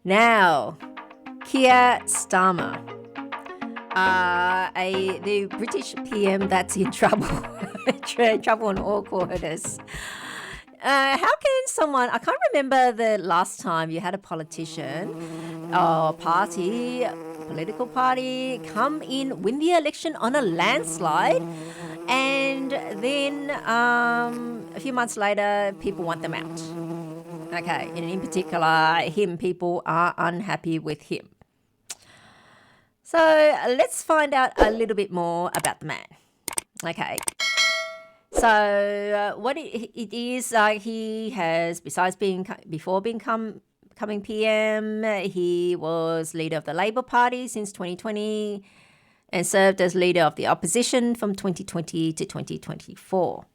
Now, Keir Starmer, the British PM that's in trouble, trouble on all quarters. How can someone, I can't remember the last time you had a politician or party, political party, come in, win the election on a landslide, and then a few months later, people want them out. Okay, and in particular, people are unhappy with him. So let's find out a little bit more about the man. Okay. So what it is, he has, besides becoming PM, he was leader of the Labour Party since 2020 and served as leader of the opposition from 2020 to 2024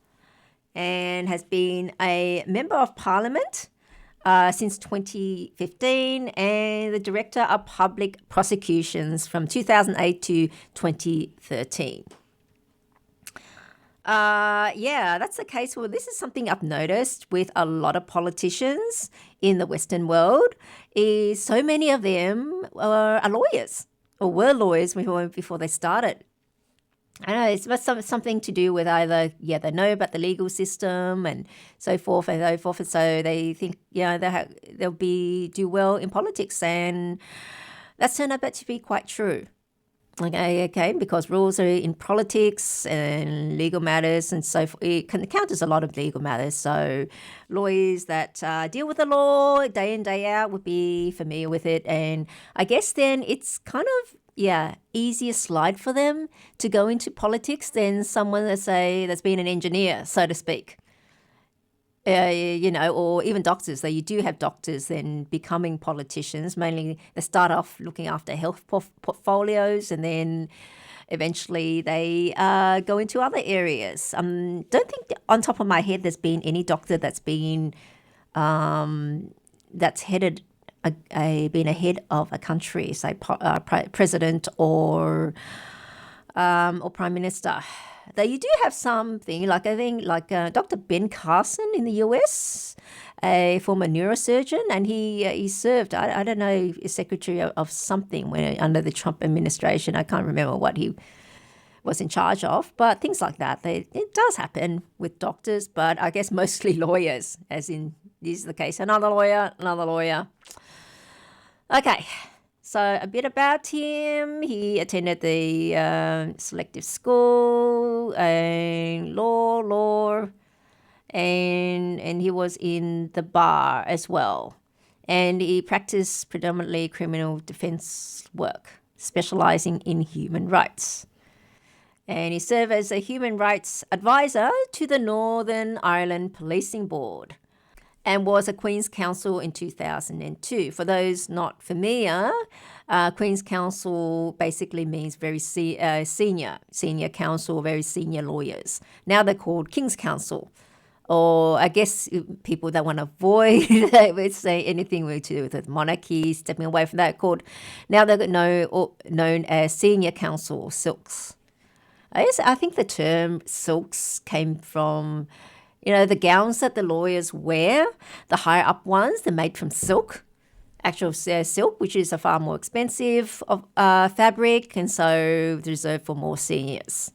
and has been a member of Parliament since 2015 and the Director of Public Prosecutions from 2008 to 2013. That's the case. Well, this is something I've noticed with a lot of politicians in the Western world is so many of them are lawyers or were lawyers before they started. I know it's something to do with either, they know about the legal system and so forth and so forth. And so they think, they'll do well in politics. And that's turned out to be quite true. Okay, because rules are in politics and legal matters and so forth. It encounters a lot of legal matters. So lawyers that deal with the law day in, day out would be familiar with it. And I guess then it's kind of, easier slide for them to go into politics than someone, that's been an engineer, so to speak. Or even doctors. So you do have doctors then becoming politicians. Mainly they start off looking after health portfolios and then eventually they go into other areas. Don't think on top of my head there's been any doctor that's been that's headed been a head of a country, say president or prime minister. Though you do have something like Dr. Ben Carson in the US, a former neurosurgeon, and he served, I don't know, as secretary of something under the Trump administration. I can't remember what he was in charge of, but things like that. It does happen with doctors, but I guess mostly lawyers, as in this is the case. Another lawyer. Okay. So a bit about him. He attended the selective school and law, and he was in the bar as well. And he practiced predominantly criminal defense work, specializing in human rights. And he served as a human rights advisor to the Northern Ireland Policing Board and was a Queen's Counsel in 2002. For those not familiar, Queen's Counsel basically means very senior counsel, very senior lawyers. Now they're called King's Counsel. Or I guess people that want to avoid, would say anything to do with monarchy, stepping away from that, now they're known as Senior Counsel, silks. I think the term silks came from the gowns that the lawyers wear, the higher up ones, they're made from silk, actual silk, which is a far more expensive fabric, and so reserved for more seniors.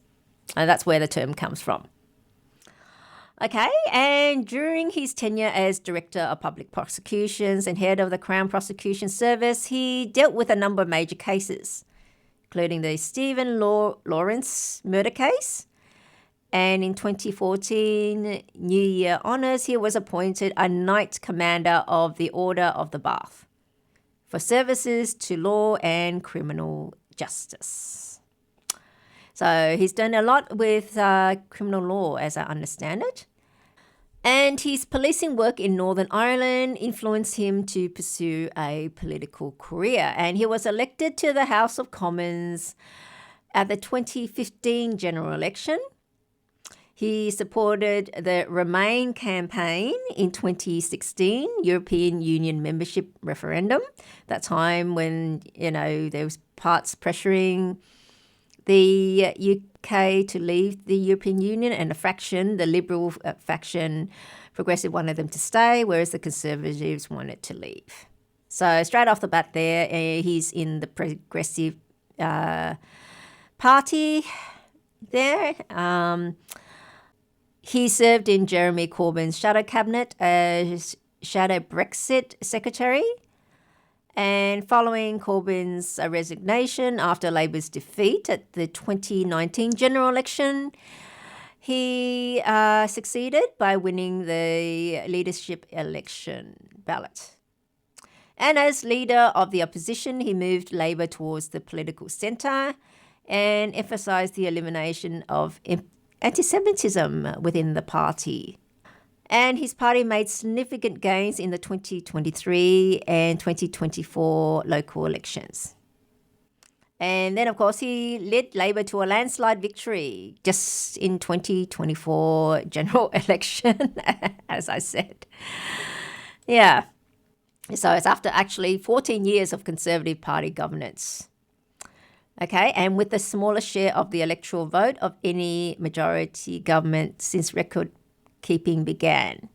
And that's where the term comes from. Okay, and during his tenure as Director of Public Prosecutions and Head of the Crown Prosecution Service, he dealt with a number of major cases, including the Stephen Lawrence murder case. And in 2014, New Year honours, he was appointed a Knight Commander of the Order of the Bath for services to law and criminal justice. So he's done a lot with criminal law, as I understand it. And his policing work in Northern Ireland influenced him to pursue a political career. And he was elected to the House of Commons at the 2015 general election. He supported the Remain campaign in 2016 European Union membership referendum. That time when, there was parts pressuring the UK to leave the European Union and the Liberal faction, Progressive wanted them to stay, whereas the Conservatives wanted to leave. So straight off the bat there, he's in the Progressive Party there. He served in Jeremy Corbyn's shadow cabinet as shadow Brexit secretary. And following Corbyn's resignation after Labour's defeat at the 2019 general election, he succeeded by winning the leadership election ballot. And as leader of the opposition, he moved Labour towards the political centre and emphasised the elimination of anti-Semitism within the party. And his party made significant gains in the 2023 and 2024 local elections. And then, of course, he led Labour to a landslide victory just in 2024 general election, as I said. Yeah. So it's after actually 14 years of Conservative Party governance. Okay, and with the smallest share of the electoral vote of any majority government since record keeping began.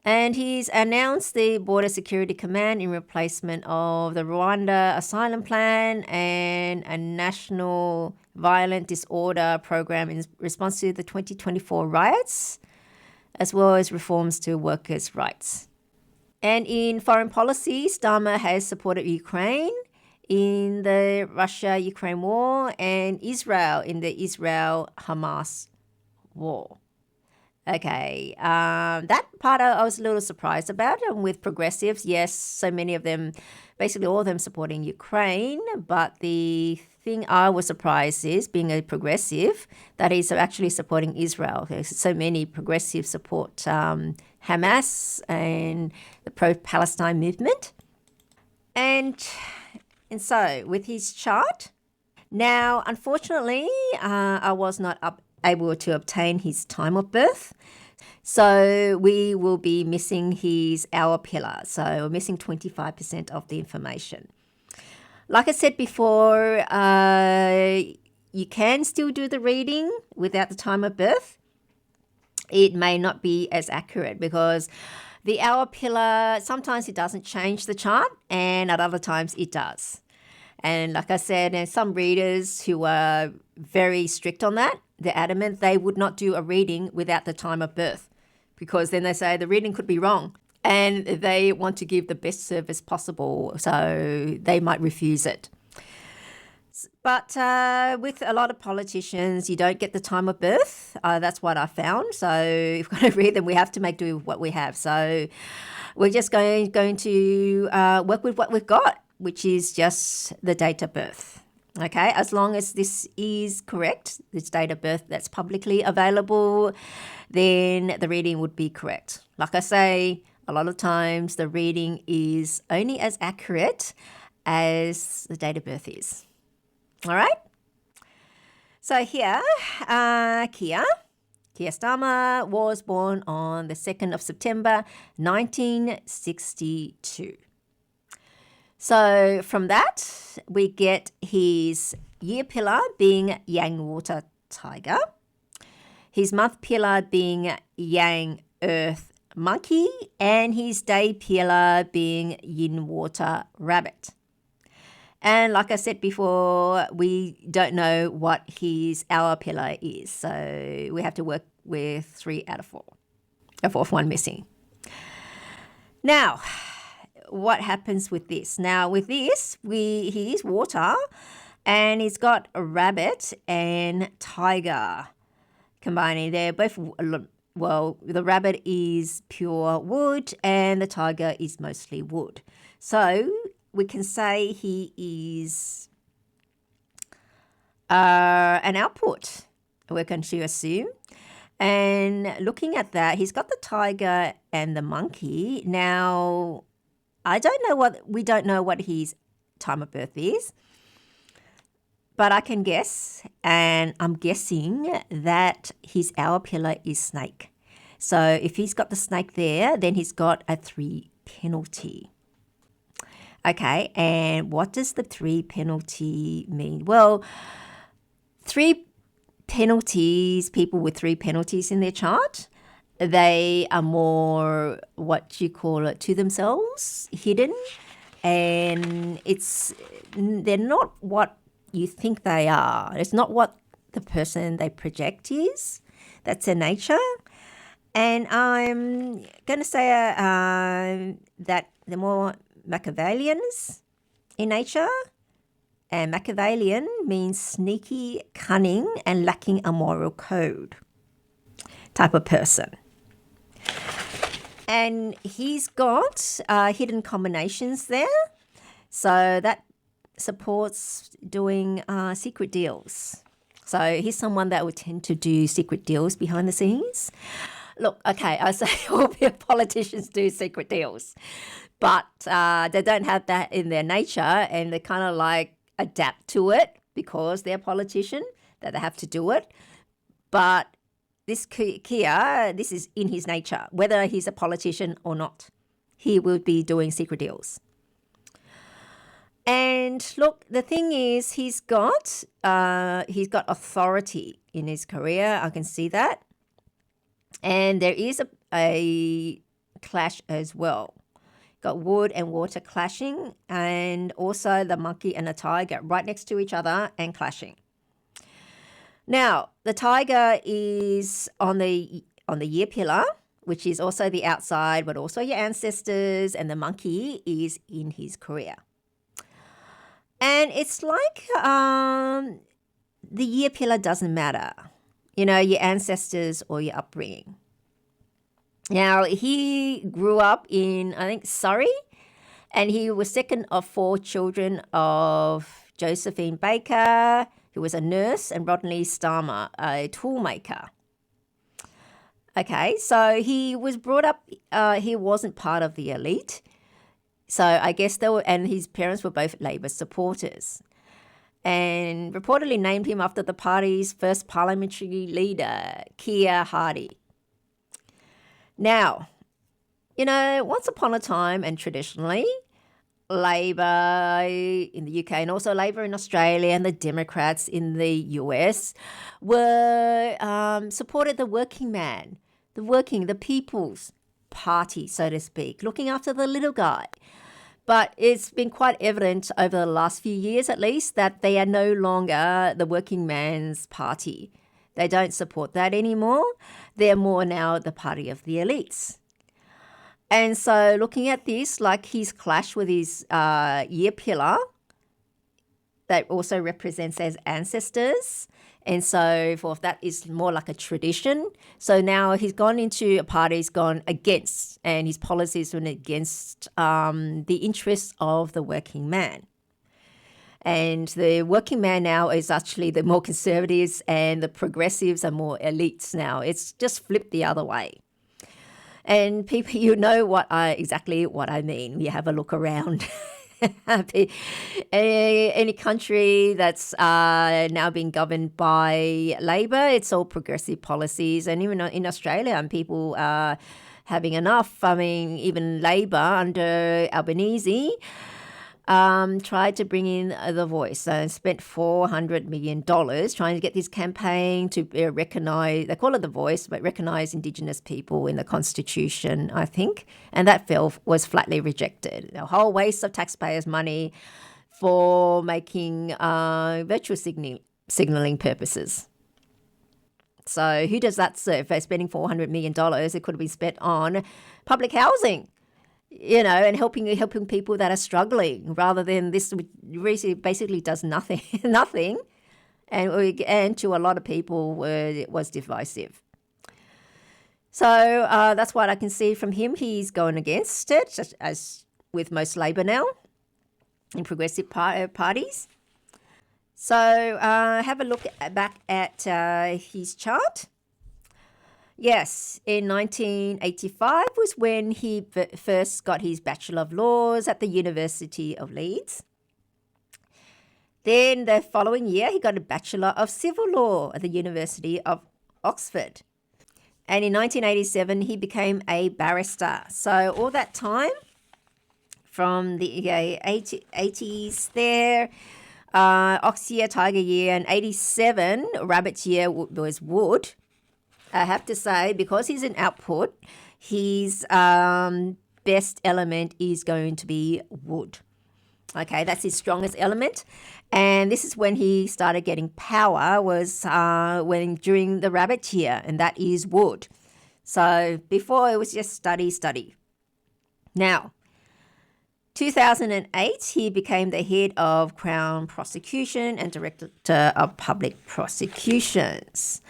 And he's announced the Border Security Command in replacement of the Rwanda Asylum Plan and a National Violent Disorder Program in response to the 2024 riots, as well as reforms to workers' rights. And in foreign policy, Starmer has supported Ukraine in the Russia-Ukraine war and Israel in the Israel-Hamas war. Okay, that part I was a little surprised about. And with progressives, yes, so many of them, basically all of them supporting Ukraine. But the thing I was surprised is, being a progressive, that he's actually supporting Israel. So many progressives support Hamas and the pro-Palestine movement. And so with his chart, now, unfortunately, I was not able to obtain his time of birth. So we will be missing his hour pillar. So we're missing 25% of the information. Like I said before, you can still do the reading without the time of birth. It may not be as accurate because the hour pillar, sometimes it doesn't change the chart and at other times it does. And like I said, and some readers who are very strict on that, they're adamant they would not do a reading without the time of birth because then they say the reading could be wrong and they want to give the best service possible, so they might refuse it. But with a lot of politicians, you don't get the time of birth. That's what I found. So if we're going to read them, we have to make do with what we have. So we're just going to work with what we've got, which is just the date of birth. Okay, as long as this is correct, this date of birth that's publicly available, then the reading would be correct. Like I say, a lot of times the reading is only as accurate as the date of birth is. All right? So here, Keir Starmer was born on the 2nd of September, 1962. So from that, we get his year pillar being Yang Water Tiger, his month pillar being Yang Earth Monkey, and his day pillar being Yin Water Rabbit. And like I said before, we don't know what his hour pillar is, so we have to work with 3 out of 4, a fourth one missing. Now, what happens with this? Now, with this, he is water, and he's got a rabbit and tiger combining. They're both, well, the rabbit is pure wood, and the tiger is mostly wood. So we can say he is an output, we're going to assume. And looking at that, he's got the tiger and the monkey. Now, we don't know what his time of birth is, but I can guess, and I'm guessing that his hour pillar is snake. So if he's got the snake there, then he's got a 3 penalty. Okay, and what does the 3 penalty mean? Well, 3 penalties, people with 3 penalties in their chart, they are more, what you call it, to themselves, hidden. and they're not what you think they are. It's not what the person they project is. That's their nature. And I'm going to say that they're more Machiavellians in nature. And Machiavellian means sneaky, cunning, and lacking a moral code type of person. And he's got hidden combinations there. So that supports doing secret deals. So he's someone that would tend to do secret deals behind the scenes. Look, okay, I say all politicians do secret deals, but they don't have that in their nature, and they kind of like adapt to it because they're a politician, that they have to do it. But this Keir, this is in his nature, whether he's a politician or not. He will be doing secret deals. And look, the thing is, he's got authority in his career. I can see that. And there is a clash as well. Got wood and water clashing, and also the monkey and the tiger right next to each other and clashing. Now, the tiger is on the year pillar, which is also the outside, but also your ancestors, and the monkey is in his career. And it's like the year pillar doesn't matter, your ancestors or your upbringing. Now, he grew up in, I think, Surrey, and he was second of 4 children of Josephine Baker, who was a nurse, and Rodney Starmer, a toolmaker. Okay, so he was brought up, he wasn't part of the elite. So I guess and his parents were both Labor supporters, and reportedly named him after the party's first parliamentary leader, Keir Hardie. Now, once upon a time and traditionally, Labor in the UK and also Labor in Australia and the Democrats in the US were supported the working man, the people's party, so to speak, looking after the little guy. But it's been quite evident over the last few years, at least, that they are no longer the working man's party. They don't support that anymore. They're more now the party of the elites. And so looking at this, like his clash with his year pillar, that also represents as ancestors and so forth, that is more like a tradition. So now he's gone into a party he's gone against, and his policies went against the interests of the working man. And the working man now is actually the more conservatives, and the progressives are more elites now. It's just flipped the other way. And people, exactly what I mean. You have a look around. Any country that's now being governed by Labor, it's all progressive policies. And even in Australia, and people are having enough. I mean, even Labor under Albanese tried to bring in the voice and spent $400 million trying to get this campaign to recognise, they call it the voice, but recognise Indigenous people in the Constitution, I think. And that was flatly rejected. A whole waste of taxpayers' money for making virtual signalling purposes. So who does that serve? By spending $400 million, it could have been spent on public housing, and helping people that are struggling, rather than this basically does nothing, and to a lot of people it was divisive. So that's what I can see from him. He's going against it, just as with most Labor now in progressive parties. So have a look back at his chart. Yes, in 1985 was when he first got his Bachelor of Laws at the University of Leeds. Then the following year, he got a Bachelor of Civil Law at the University of Oxford. And in 1987, he became a barrister. So all that time, from the 80s there, Ox year, Tiger year, and 87, Rabbit year was Wood. I have to say, because he's an output, his best element is going to be wood. Okay, that's his strongest element. And this is when he started getting power, was when during the rabbit year, and that is wood. So before it was just study, study. Now, 2008, he became the head of Crown Prosecution and Director of Public Prosecutions.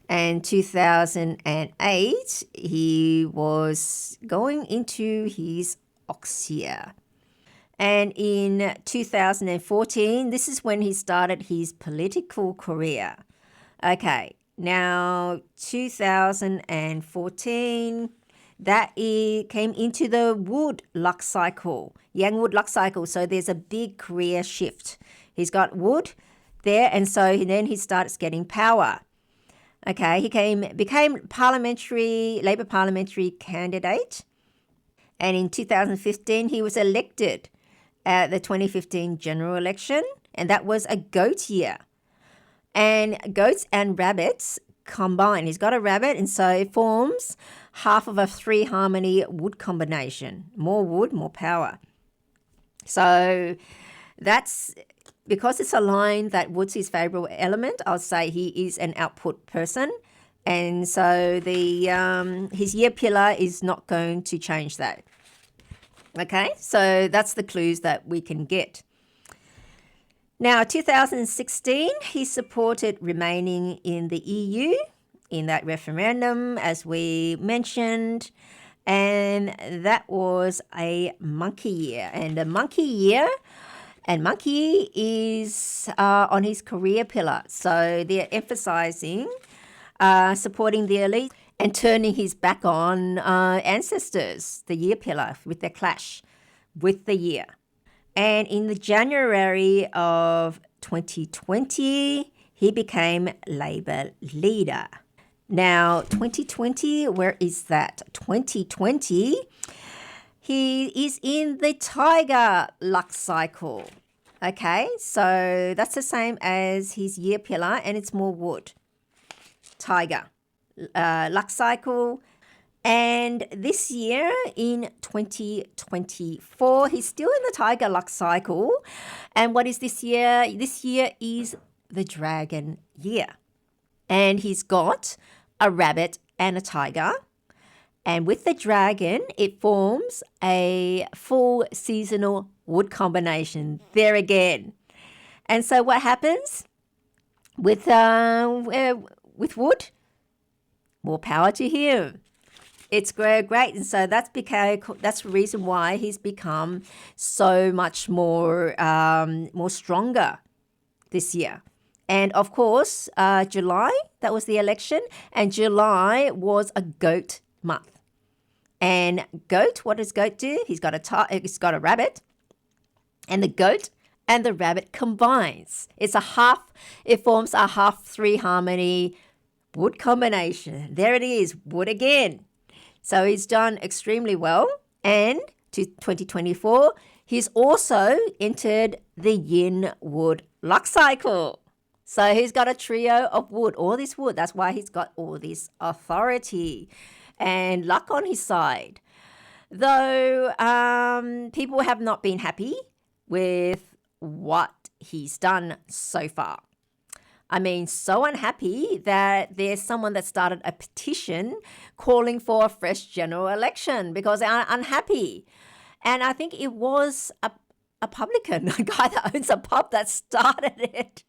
And 2008, he was going into his ox year. And in 2014, this is when he started his political career. Okay, now 2014, came into the wood luck cycle, young wood luck cycle. So there's a big career shift. He's got wood there, and so then he starts getting power. Okay, he became Labour parliamentary candidate. And in 2015, he was elected at the 2015 general election, and that was a goat year. And goats and rabbits combine. He's got a rabbit, and so it forms half of a 3-harmony wood combination. More wood, more power. So that's because it's aligned that wood's his favorable element. I'll say he is an output person, and so his year pillar is not going to change that. Okay, so that's the clues that we can get. Now, 2016, he supported remaining in the EU in that referendum, as we mentioned, and that was a monkey year. And the monkey is on his career pillar. So they're emphasizing supporting the elite and turning his back on ancestors, the year pillar, with their clash with the year. And in the January of 2020, he became Labour leader. Now, 2020, where is that? 2020, he is in the tiger luck cycle. Okay, so that's the same as his year pillar, and it's more wood. Tiger luck cycle. And this year in 2024, he's still in the tiger luck cycle. And what is this year? This year is the dragon year. And he's got a rabbit and a tiger. And with the dragon, it forms a full seasonal wood combination. There again. And so what happens with wood? More power to him. It's great, and so that's the reason why he's become so much more stronger this year. And of course, July, that was the election, and July was a goat month. And goat, what does goat do? He's got a rabbit, and the goat and the rabbit combines. It forms a half 3-harmony wood combination. There it is, wood again. So he's done extremely well. And to 2024, he's also entered the yin wood luck cycle. So he's got a trio of wood, all this wood. That's why he's got all this authority and luck on his side. Though people have not been happy with what he's done so far. I mean, so unhappy that there's someone that started a petition calling for a fresh general election because they're unhappy. And I think it was a publican, a guy that owns a pub, that started it.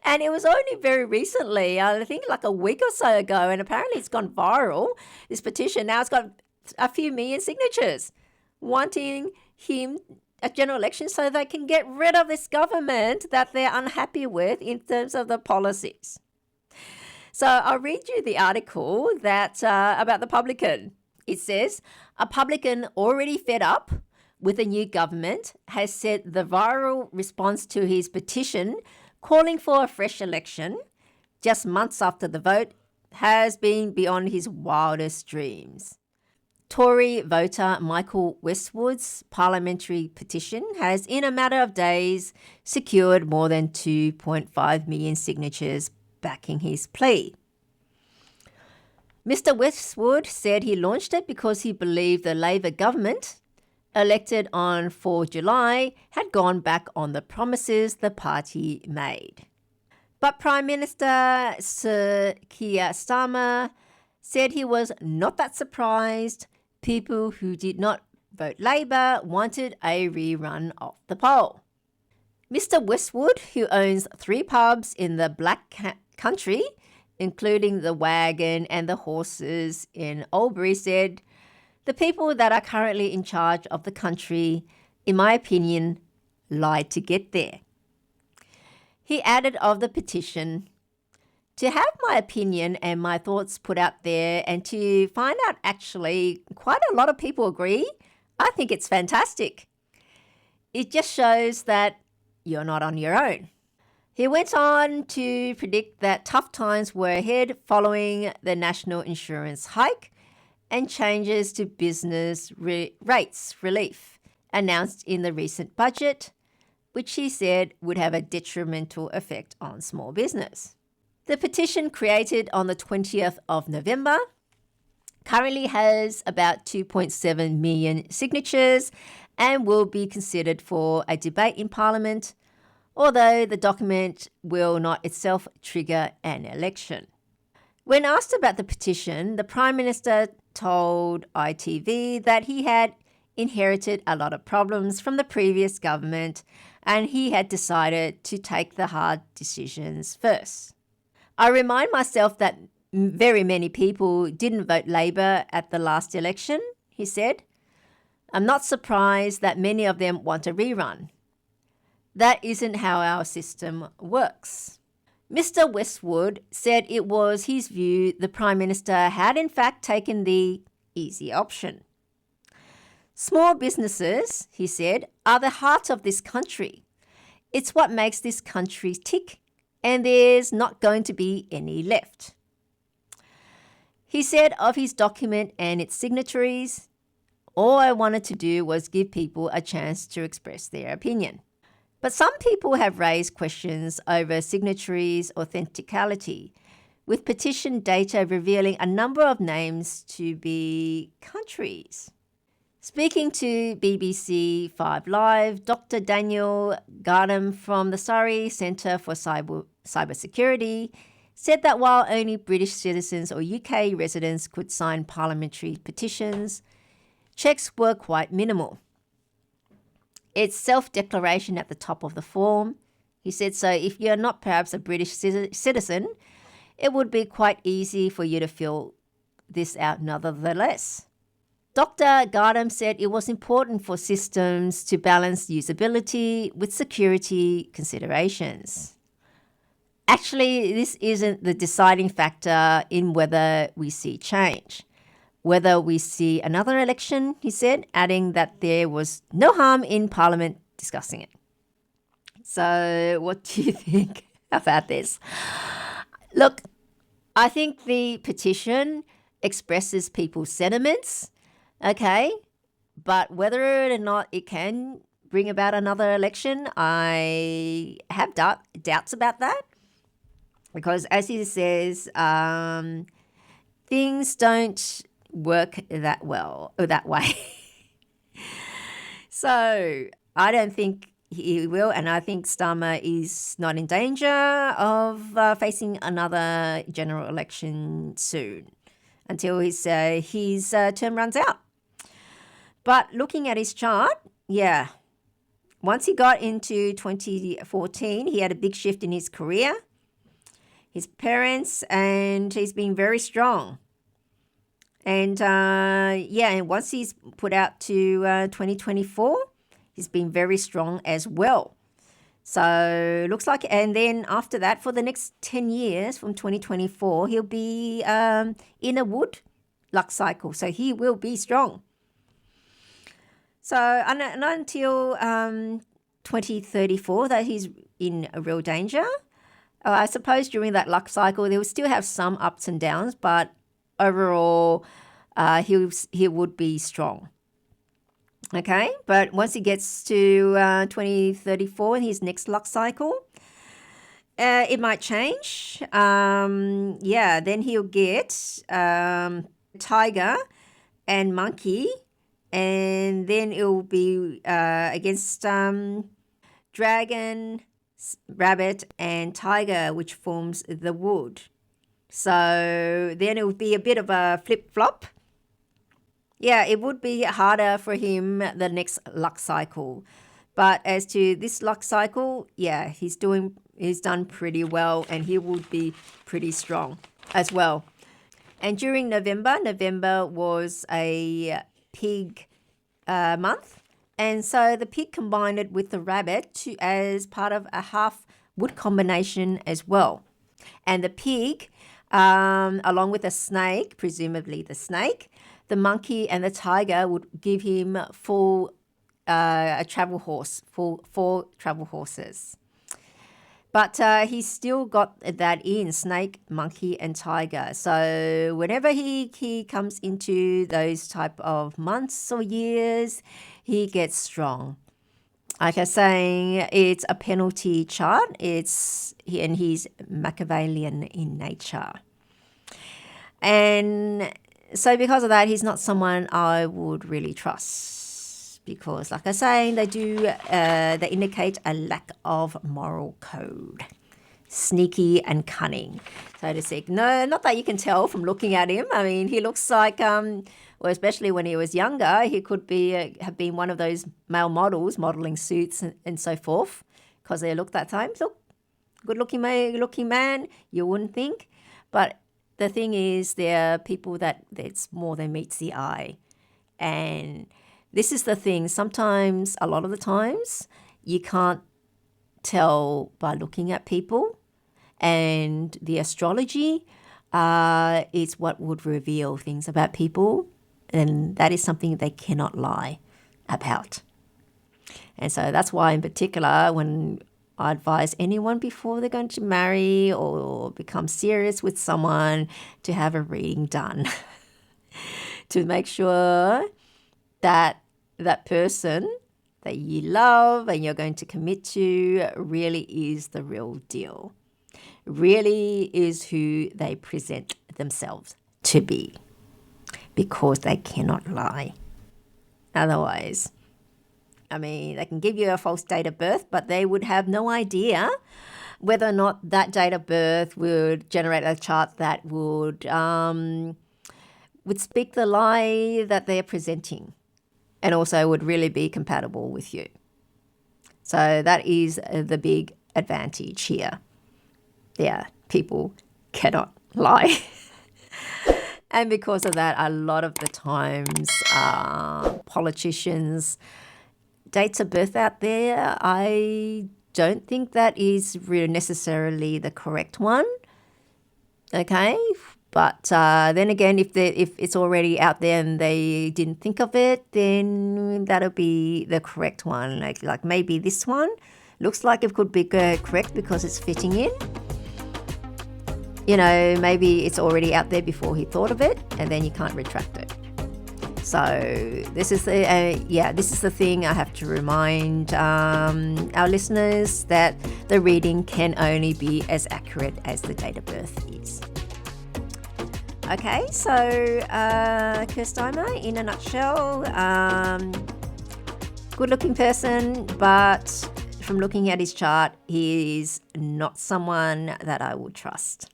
And it was only very recently, I think like a week or so ago, and apparently it's gone viral, this petition. Now it's got a few million signatures wanting him a general election so they can get rid of this government that they're unhappy with in terms of the policies. So I'll read you the article that about the publican. It says, a publican already fed up with the new government has said the viral response to his petition calling for a fresh election just months after the vote has been beyond his wildest dreams. Tory voter Michael Westwood's parliamentary petition has, in a matter of days, secured more than 2.5 million signatures backing his plea. Mr. Westwood said he launched it because he believed the Labor government elected on 4 July, had gone back on the promises the party made. But Prime Minister Sir Keir Starmer said he was not that surprised people who did not vote Labor wanted a rerun of the poll. Mr. Westwood, who owns 3 pubs in the Black Country, including the Wagon and the Horses in Albury, said, "The people that are currently in charge of the country, in my opinion, lied to get there." He added of the petition, "To have my opinion and my thoughts put out there and to find out actually quite a lot of people agree, I think it's fantastic. It just shows that you're not on your own." He went on to predict that tough times were ahead following the national insurance hike and changes to business rates relief announced in the recent budget, which he said would have a detrimental effect on small business. The petition, created on the 20th of November, currently has about 2.7 million signatures and will be considered for a debate in Parliament, although the document will not itself trigger an election. When asked about the petition, the Prime Minister told ITV that he had inherited a lot of problems from the previous government and he had decided to take the hard decisions first. "I remind myself that very many people didn't vote Labor at the last election," he said. "I'm not surprised that many of them want a rerun. That isn't how our system works." Mr. Westwood said it was his view the Prime Minister had in fact taken the easy option. "Small businesses," he said, "are the heart of this country. It's what makes this country tick, and there's not going to be any left." He said of his document and its signatories, "All I wanted to do was give people a chance to express their opinion." But some people have raised questions over signatories' authenticity, with petition data revealing a number of names to be countries. Speaking to BBC 5 Live, Dr. Daniel Gardam from the Surrey Centre for Cybersecurity said that while only British citizens or UK residents could sign parliamentary petitions, checks were quite minimal. "It's self-declaration at the top of the form," he said, "so if you're not perhaps a British citizen, it would be quite easy for you to fill this out nonetheless." Dr. Gardam said it was important for systems to balance usability with security considerations. "Actually, this isn't the deciding factor in whether we see change. Whether we see another election," he said, adding that there was no harm in Parliament discussing it. So what do you think about this? Look, I think the petition expresses people's sentiments, okay, but whether or not it can bring about another election, I have doubts about that. Because as he says, things don't work that well or that way. So I don't think he will, and I think Starmer is not in danger of facing another general election soon until his term runs out. But looking at his chart, yeah, once he got into 2014, he had a big shift in his career, his parents, and he's been very strong. And and once he's put out to 2024, he's been very strong as well. So looks like, and then after that, for the next 10 years from 2024, he'll be in a wood luck cycle. So he will be strong. So and until 2034, that he's in a real danger. I suppose during that luck cycle, they will still have some ups and downs, but overall, he would be strong. Okay, but once he gets to 2034, his next luck cycle, it might change. Then he'll get tiger and monkey And then it will be against dragon, rabbit, and tiger, which forms the wood. So then it would be a bit of a flip-flop. Yeah, it would be harder for him the next luck cycle. But as to this luck cycle, yeah, he's done pretty well, and he would be pretty strong as well. And during November was a pig month, and so the pig combined it with the rabbit as part of a half wood combination as well. And the pig, along with the snake, presumably the snake, the monkey, and the tiger would give him full a travel horse, four travel horses. But he's still got that in snake, monkey, and tiger. So whenever he comes into those type of months or years, he gets strong. Like I was saying, it's a penalty chart. And he's Machiavellian in nature. And so because of that, he's not someone I would really trust, because like I say, they indicate a lack of moral code, sneaky and cunning, so to speak. No, not that you can tell from looking at him. I mean, he looks like, well, especially when he was younger, he could have been one of those male models, modeling suits and so forth, because they looked that time. Look, good-looking man, you wouldn't think, but the thing is, there are people that's more than meets the eye. And this is the thing. Sometimes, a lot of the times, you can't tell by looking at people. And the astrology is what would reveal things about people. And that is something they cannot lie about. And so that's why, in particular, when I advise anyone before they're going to marry or become serious with someone to have a reading done to make sure that that person that you love and you're going to commit to really is the real deal, really is who they present themselves to be, because they cannot lie. Otherwise, I mean, they can give you a false date of birth, but they would have no idea whether or not that date of birth would generate a chart that would speak the lie that they're presenting, and also would really be compatible with you. So that is the big advantage here. Yeah, people cannot lie. And because of that, a lot of the times, politicians, dates of birth out there, I don't think that is really necessarily the correct one. Okay, but then again, if it's already out there and they didn't think of it, then that'll be the correct one. Like maybe this one looks like it could be correct because it's fitting in. You know, maybe it's already out there before he thought of it, and then you can't retract it. So this is the thing I have to remind our listeners, that the reading can only be as accurate as the date of birth is. Okay, so Keir Starmer, in a nutshell, good-looking person, but from looking at his chart, he is not someone that I would trust.